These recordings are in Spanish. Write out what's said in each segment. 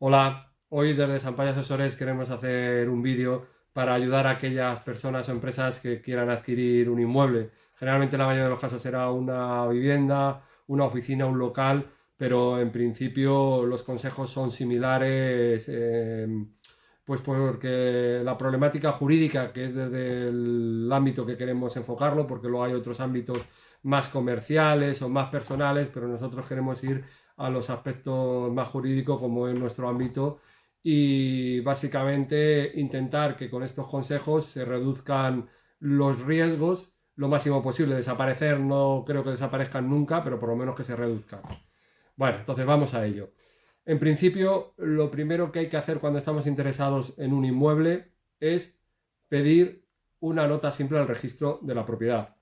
Hola, hoy desde Sampaio Asesores queremos hacer un vídeo para ayudar a aquellas personas o empresas que quieran adquirir un inmueble. Generalmente en la mayoría de los casos será una vivienda, una oficina, un local, pero en principio los consejos son similares, pues porque la problemática jurídica, que es desde el ámbito que queremos enfocarlo, porque luego hay otros ámbitos más comerciales o más personales, pero nosotros queremos ir a los aspectos más jurídicos como es nuestro ámbito y básicamente intentar que con estos consejos se reduzcan los riesgos lo máximo posible. Desaparecer no creo que desaparezcan nunca, pero por lo menos que se reduzcan. Bueno, entonces vamos a ello. En principio, lo primero que hay que hacer cuando estamos interesados en un inmueble es pedir una nota simple al registro de la propiedad.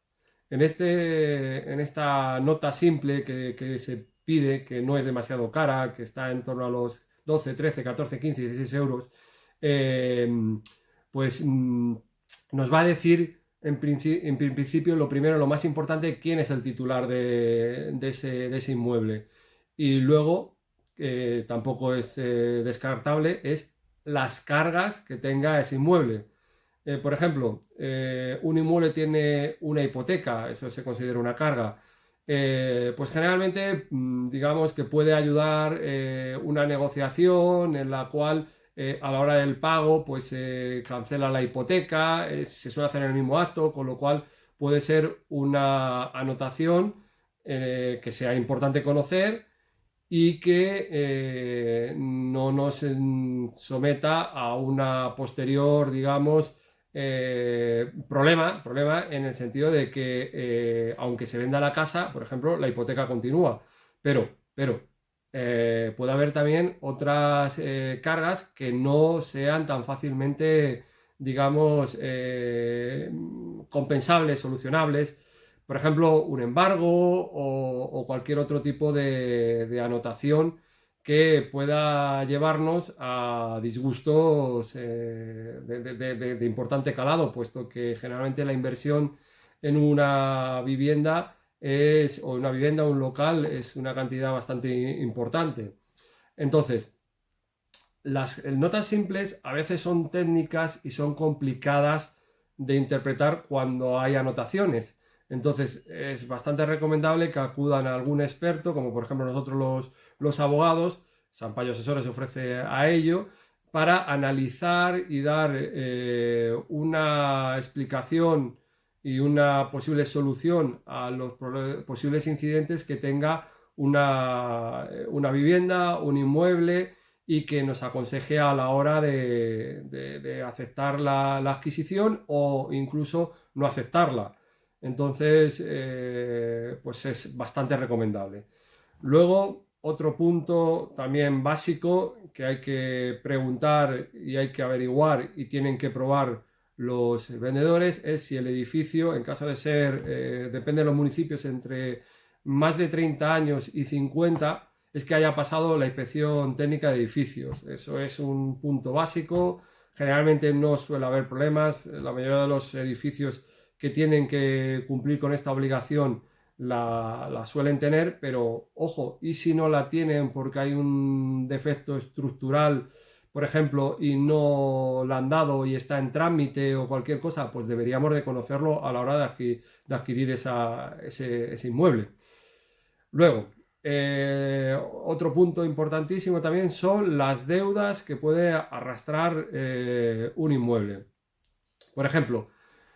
En esta nota simple que se pide, que no es demasiado cara, que está en torno a los 12, 13, 14, 15, 16 euros, eh, pues nos va a decir en principio lo primero, lo más importante, quién es el titular de ese inmueble. Y luego, tampoco es descartable, es las cargas que tenga ese inmueble. Por ejemplo, un inmueble tiene una hipoteca, eso se considera una carga. Pues generalmente, digamos que puede ayudar una negociación en la cual a la hora del pago, pues se cancela la hipoteca, se suele hacer en el mismo acto, con lo cual puede ser una anotación que sea importante conocer y que no nos someta a una posterior, digamos, problema en el sentido de que aunque se venda la casa, por ejemplo, la hipoteca continúa, pero puede haber también otras cargas que no sean tan fácilmente, digamos, compensables, solucionables, por ejemplo, un embargo o cualquier otro tipo de anotación que pueda llevarnos a disgustos de importante calado, puesto que generalmente la inversión en una vivienda o una vivienda o un local es una cantidad bastante importante. Entonces, las notas simples a veces son técnicas y son complicadas de interpretar cuando hay anotaciones. Entonces es bastante recomendable que acudan a algún experto, como por ejemplo nosotros los abogados. Sampaio Asesores se ofrece a ello para analizar y dar una explicación y una posible solución a los posibles incidentes que tenga una vivienda, un inmueble y que nos aconseje a la hora de aceptar la adquisición o incluso no aceptarla. Entonces, pues es bastante recomendable. Luego, otro punto también básico que hay que preguntar y hay que averiguar y tienen que probar los vendedores es si el edificio, en caso de ser, depende de los municipios, entre más de 30 años y 50, es que haya pasado la inspección técnica de edificios. Eso es un punto básico. Generalmente no suele haber problemas. La mayoría de los edificios que tienen que cumplir con esta obligación la suelen tener, pero ojo, y si no la tienen porque hay un defecto estructural, por ejemplo, y no la han dado y está en trámite o cualquier cosa, pues deberíamos de conocerlo a la hora de adquirir ese inmueble. Luego, otro punto importantísimo también son las deudas que puede arrastrar un inmueble. Por ejemplo,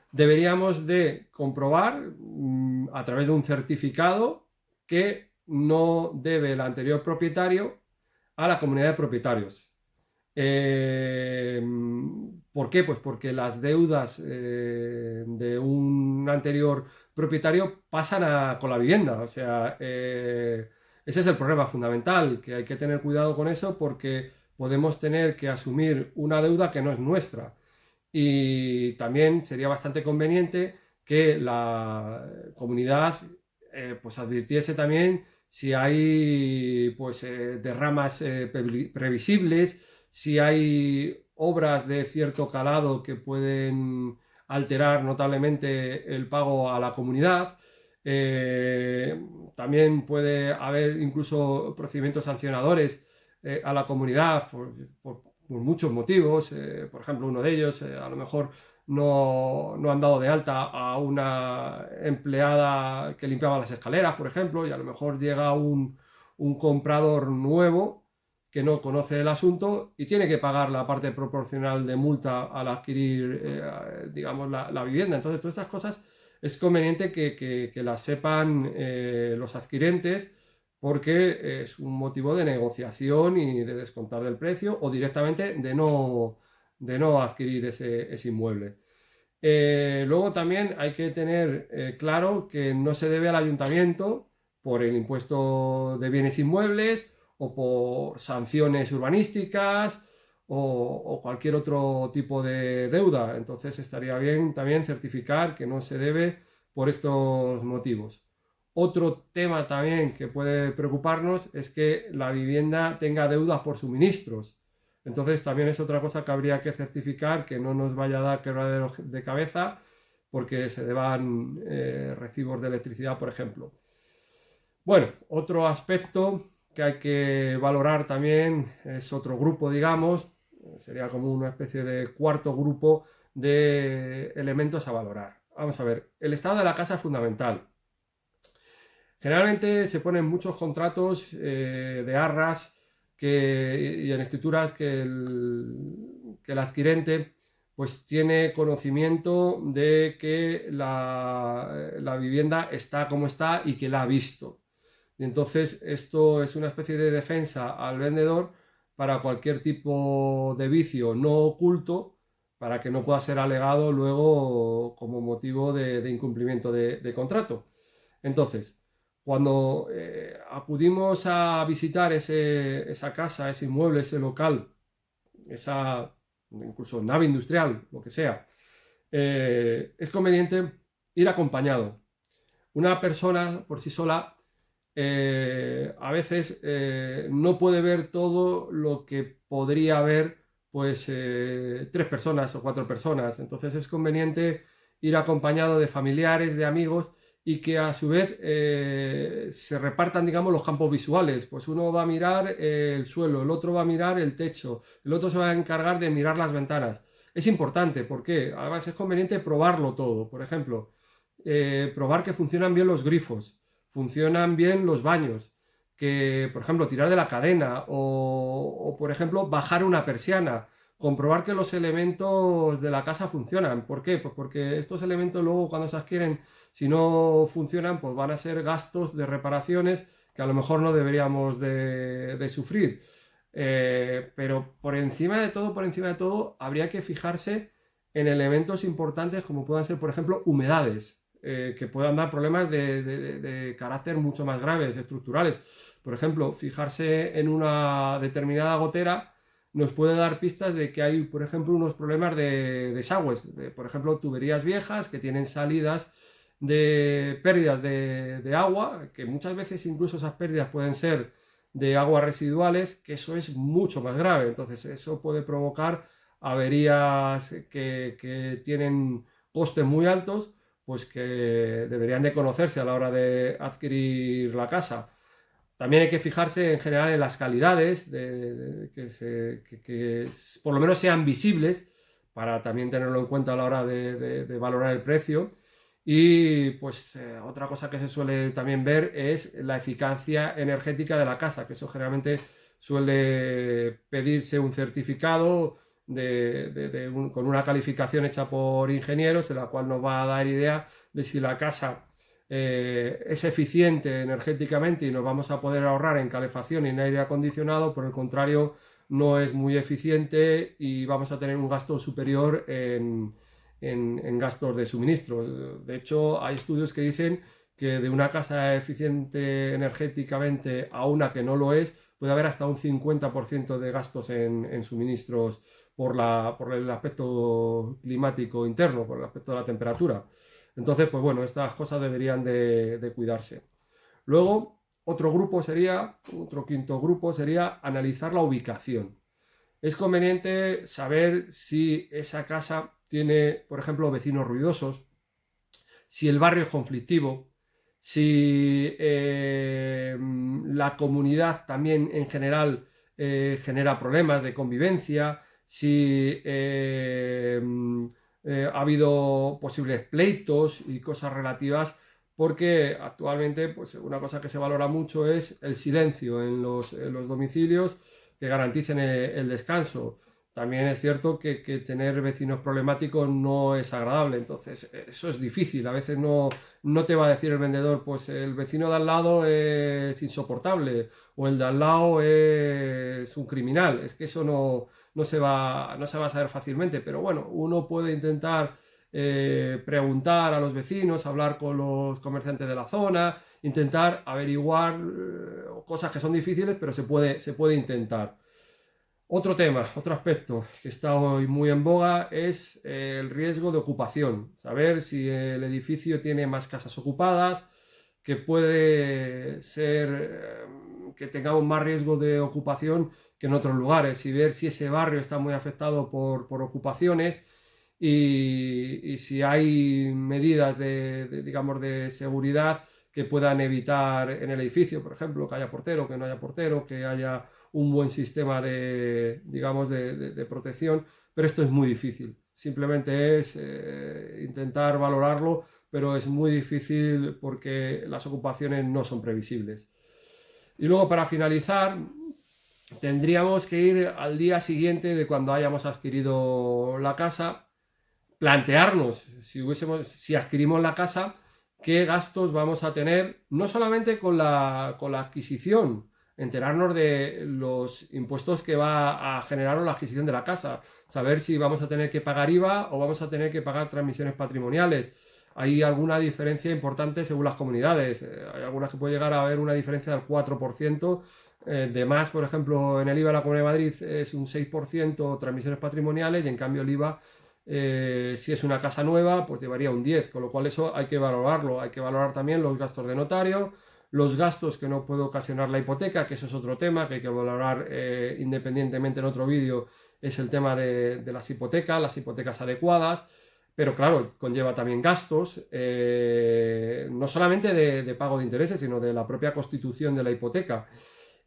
deberíamos de comprobar a través de un certificado que no debe el anterior propietario a la comunidad de propietarios. Eh, ¿Por qué? Pues porque las deudas de un anterior propietario pasan con la vivienda. O sea, ese es el problema fundamental, que hay que tener cuidado con eso porque podemos tener que asumir una deuda que no es nuestra. Y también sería bastante conveniente que la comunidad pues advirtiese también si hay pues derramas previsibles, si hay obras de cierto calado que pueden alterar notablemente el pago a la comunidad. Eh, También puede haber incluso procedimientos sancionadores a la comunidad por muchos motivos. Por ejemplo, uno de ellos, a lo mejor no han dado de alta a una empleada que limpiaba las escaleras, por ejemplo, y a lo mejor llega un comprador nuevo que no conoce el asunto y tiene que pagar la parte proporcional de multa al adquirir, digamos, la vivienda. Entonces, todas estas cosas es conveniente que las sepan los adquirentes, porque es un motivo de negociación y de descontar del precio o directamente de no adquirir ese inmueble. Luego también hay que tener claro que no se debe al ayuntamiento por el impuesto de bienes inmuebles o por sanciones urbanísticas o cualquier otro tipo de deuda. Entonces estaría bien también certificar que no se debe por estos motivos. Otro tema también que puede preocuparnos es que la vivienda tenga deudas por suministros. Entonces también es otra cosa que habría que certificar, que no nos vaya a dar quebradero de cabeza porque se deban recibos de electricidad, por ejemplo. Bueno, otro aspecto que hay que valorar también es otro grupo, digamos, sería como una especie de cuarto grupo de elementos a valorar. Vamos a ver, el estado de la casa es fundamental. Generalmente se ponen muchos contratos de arras y en escrituras que el adquirente pues tiene conocimiento de que la vivienda está como está y que la ha visto. Y entonces esto es una especie de defensa al vendedor para cualquier tipo de vicio no oculto, para que no pueda ser alegado luego como motivo de incumplimiento de contrato. Entonces, cuando acudimos a visitar esa casa, ese inmueble, ese local, esa incluso nave industrial, lo que sea, es conveniente ir acompañado. Una persona por sí sola a veces no puede ver todo lo que podría ver pues 3 personas o 4 personas. Entonces es conveniente ir acompañado de familiares, de amigos, y que a su vez se repartan, digamos, los campos visuales. Pues uno va a mirar el suelo, el otro va a mirar el techo, el otro se va a encargar de mirar las ventanas. Es importante porque además es conveniente probarlo todo. Por ejemplo, probar que funcionan bien los grifos, funcionan bien los baños, que, por ejemplo, tirar de la cadena o, por ejemplo, bajar una persiana, comprobar que los elementos de la casa funcionan. ¿Por qué? Pues porque estos elementos luego cuando se adquieren, si no funcionan, pues van a ser gastos de reparaciones que a lo mejor no deberíamos de sufrir. Pero por encima de todo, habría que fijarse en elementos importantes como puedan ser, por ejemplo, humedades, que puedan dar problemas de carácter mucho más graves, estructurales. Por ejemplo, fijarse en una determinada gotera nos puede dar pistas de que hay, por ejemplo, unos problemas de desagües, por ejemplo, tuberías viejas que tienen salidas de pérdidas de agua, que muchas veces incluso esas pérdidas pueden ser de aguas residuales, que eso es mucho más grave. Entonces, eso puede provocar averías que tienen costes muy altos, pues que deberían de conocerse a la hora de adquirir la casa. También hay que fijarse en general en las calidades, que por lo menos sean visibles, para también tenerlo en cuenta a la hora de valorar el precio. Y pues otra cosa que se suele también ver es la eficacia energética de la casa, que eso generalmente suele pedirse un certificado con una calificación hecha por ingenieros, en la cual nos va a dar idea de si la casa es eficiente energéticamente y nos vamos a poder ahorrar en calefacción y en aire acondicionado. Por el contrario, no es muy eficiente y vamos a tener un gasto superior en gastos de suministro. De hecho, hay estudios que dicen que de una casa eficiente energéticamente a una que no lo es, puede haber hasta un 50% de gastos en suministros por el aspecto climático interno, por el aspecto de la temperatura. Entonces, pues bueno, estas cosas deberían de cuidarse. Luego, otro quinto grupo sería analizar la ubicación. Es conveniente saber si esa casa tiene, por ejemplo, vecinos ruidosos, si el barrio es conflictivo, si la comunidad también en general genera problemas de convivencia, si ha habido posibles pleitos y cosas relativas, porque actualmente pues, una cosa que se valora mucho es el silencio en los domicilios que garanticen el descanso. También es cierto que tener vecinos problemáticos no es agradable, entonces eso es difícil. A veces no te va a decir el vendedor, pues el vecino de al lado es insoportable o el de al lado es un criminal. Es que eso no se va a saber fácilmente, pero bueno, uno puede intentar preguntar a los vecinos, hablar con los comerciantes de la zona, intentar averiguar cosas que son difíciles, pero se puede intentar. Otro tema, otro aspecto que está hoy muy en boga es el riesgo de ocupación. Saber si el edificio tiene más casas ocupadas, que puede ser que tengamos más riesgo de ocupación que en otros lugares y ver si ese barrio está muy afectado por ocupaciones y si hay medidas digamos, de seguridad que puedan evitar en el edificio, por ejemplo, que haya portero, que no haya portero, que haya un buen sistema digamos, de protección, pero esto es muy difícil. Simplemente es intentar valorarlo, pero es muy difícil porque las ocupaciones no son previsibles. Y luego, para finalizar, tendríamos que ir al día siguiente de cuando hayamos adquirido la casa, plantearnos si adquirimos la casa, qué gastos vamos a tener, no solamente con la adquisición, enterarnos de los impuestos que va a generar la adquisición de la casa, saber si vamos a tener que pagar IVA o vamos a tener que pagar transmisiones patrimoniales. Hay alguna diferencia importante según las comunidades. Hay algunas que puede llegar a haber una diferencia del 4%. De más, por ejemplo, en el IVA de la Comunidad de Madrid es un 6% transmisiones patrimoniales y en cambio el IVA si es una casa nueva, pues llevaría un 10, con lo cual eso hay que valorarlo. Hay que valorar también los gastos de notario, los gastos que no puede ocasionar la hipoteca, que eso es otro tema que hay que valorar independientemente en otro vídeo, es el tema de las hipotecas adecuadas. Pero claro, conlleva también gastos, no solamente de pago de intereses, sino de la propia constitución de la hipoteca.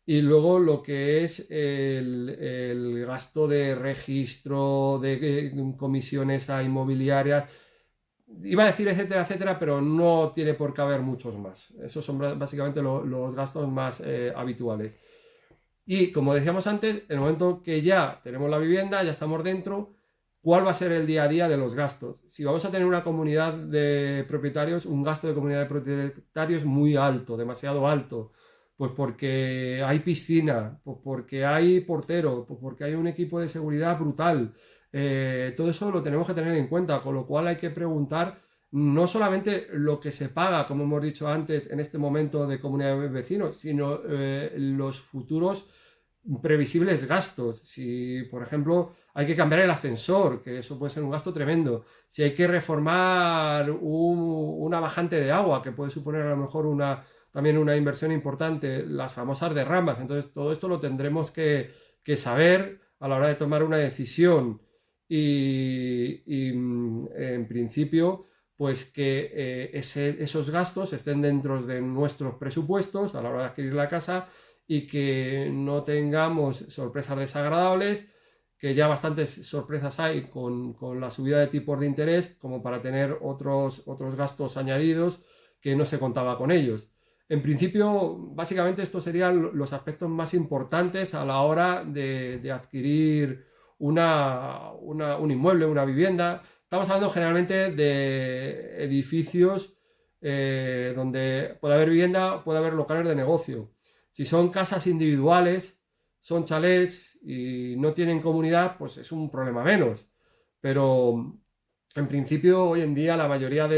Y luego lo que es el gasto de registro, de comisiones a inmobiliarias, iba a decir etcétera, etcétera, pero no tiene por qué haber muchos más. Esos son básicamente los gastos más habituales. Y como decíamos antes, en el momento que ya tenemos la vivienda, ya estamos dentro, ¿cuál va a ser el día a día de los gastos? Si vamos a tener una comunidad de propietarios, un gasto de comunidad de propietarios muy alto, demasiado alto, pues porque hay piscina, pues porque hay portero, pues porque hay un equipo de seguridad brutal. Todo eso lo tenemos que tener en cuenta, con lo cual hay que preguntar no solamente lo que se paga, como hemos dicho antes, en este momento de comunidad de vecinos, sino los futuros previsibles gastos. Si, por ejemplo, hay que cambiar el ascensor, que eso puede ser un gasto tremendo. Si hay que reformar una bajante de agua, que puede suponer a lo mejor también una inversión importante, las famosas derramas. Entonces, todo esto lo tendremos que saber a la hora de tomar una decisión. En principio, pues que esos gastos estén dentro de nuestros presupuestos a la hora de adquirir la casa y que no tengamos sorpresas desagradables, que ya bastantes sorpresas hay con la subida de tipos de interés como para tener otros gastos añadidos que no se contaba con ellos. En principio, básicamente estos serían los aspectos más importantes a la hora de adquirir un inmueble, una vivienda. Estamos hablando generalmente de edificios donde puede haber vivienda, puede haber locales de negocio. Si son casas individuales, son chalés y no tienen comunidad, pues es un problema menos. Pero en principio, hoy en día, la mayoría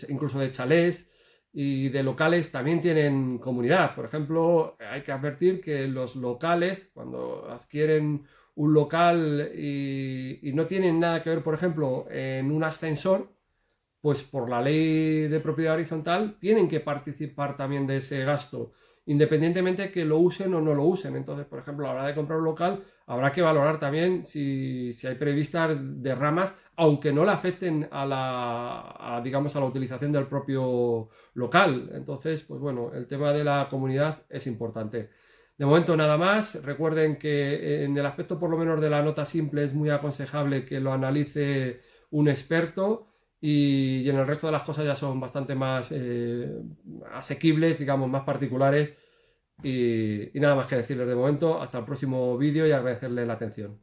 incluso de chalés y de locales también tienen comunidad. Por ejemplo, hay que advertir que los locales, cuando adquieren un local y no tienen nada que ver, por ejemplo, en un ascensor, pues por la ley de propiedad horizontal tienen que participar también de ese gasto, independientemente que lo usen o no lo usen. Entonces, por ejemplo, a la hora de comprar un local, habrá que valorar también si hay previstas derramas, aunque no le afecten digamos, a la utilización del propio local. Entonces, pues bueno, el tema de la comunidad es importante. De momento nada más. Recuerden que en el aspecto por lo menos de la nota simple es muy aconsejable que lo analice un experto y en el resto de las cosas ya son bastante más asequibles, digamos, más particulares y nada más que decirles de momento. Hasta el próximo vídeo y agradecerles la atención.